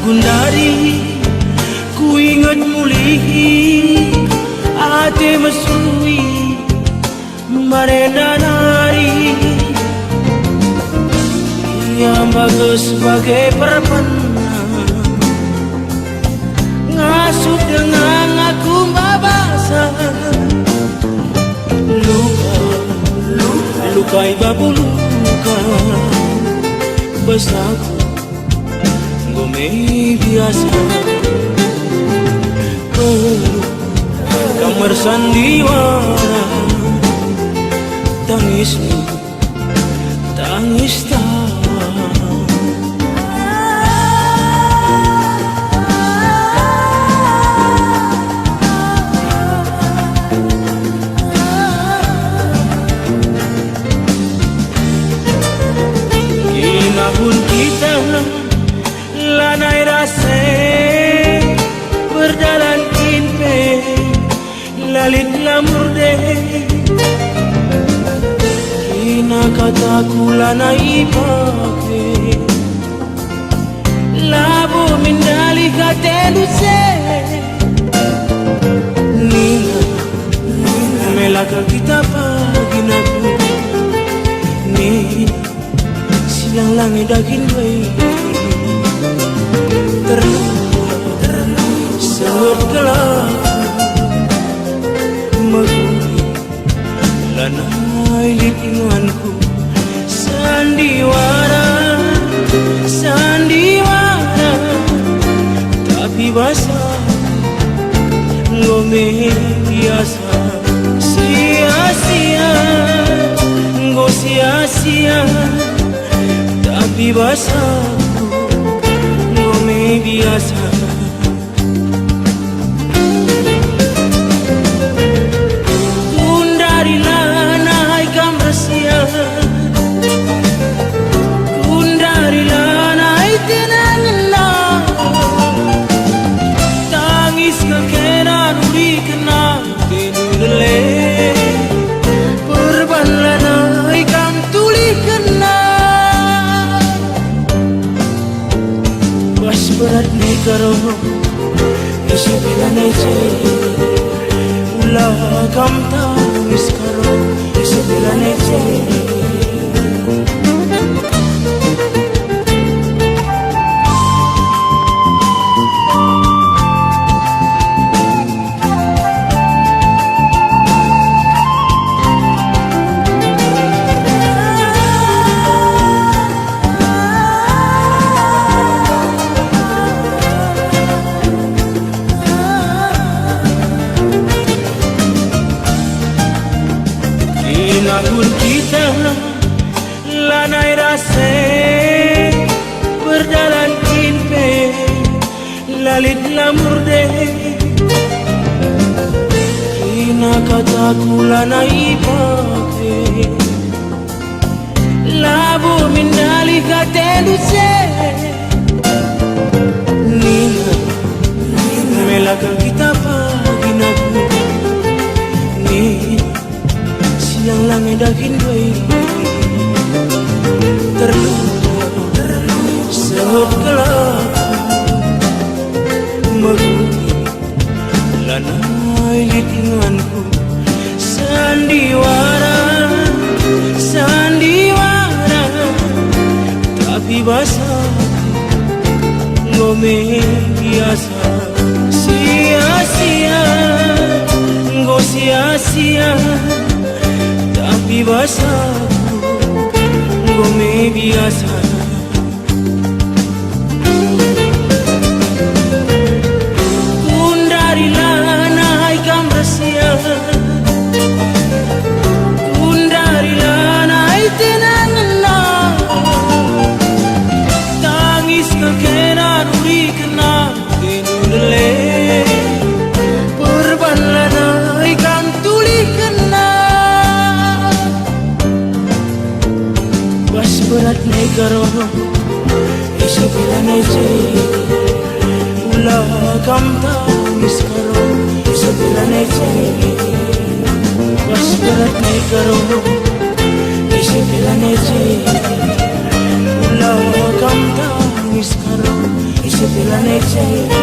Gundari, ku ingat muli ate masui marena nari yang bagus sebagai perpanang ngasuh dengan aku babasa lukai babu luka besaku gome biasa kamar sandiwara tangismu tangis tawa kina pun kita lanai rasa berjalan kinpe lalit lamur deh kina kataku lanai pakai labu mindali katelu se nina melaka kita pagi naku nina silang langit daging bayi sewet gelap maguri lanai lingkunganku sandiwara tapi basah ngome biasa sia-sia ngo sia-sia tapi basah ngome biasa berat ni karo isi bilane je ulah kam tangis karo isi bilane je Namun kita lanai rasa berjalan kinpe lalit lamur deh kina kataku lanai pakai labu mindali katelu se nina melaka kita pagi naku nina yang langit daging bayi sewet gelap maguri lanai lingkunganku sandiwara tapi basah ngome biasa sia-sia ngo sia-sia tapi basah ngome biasa kundari lanai kam rasia kundari lanai tenangna tangis kekenan uri kena denule perban lanai kam tuli kena berat naik karo isi bilane je ulah kam tangis karo isi bilane je berat naik karo isi bilane je ulah kam tangis karo isi bilane ใจ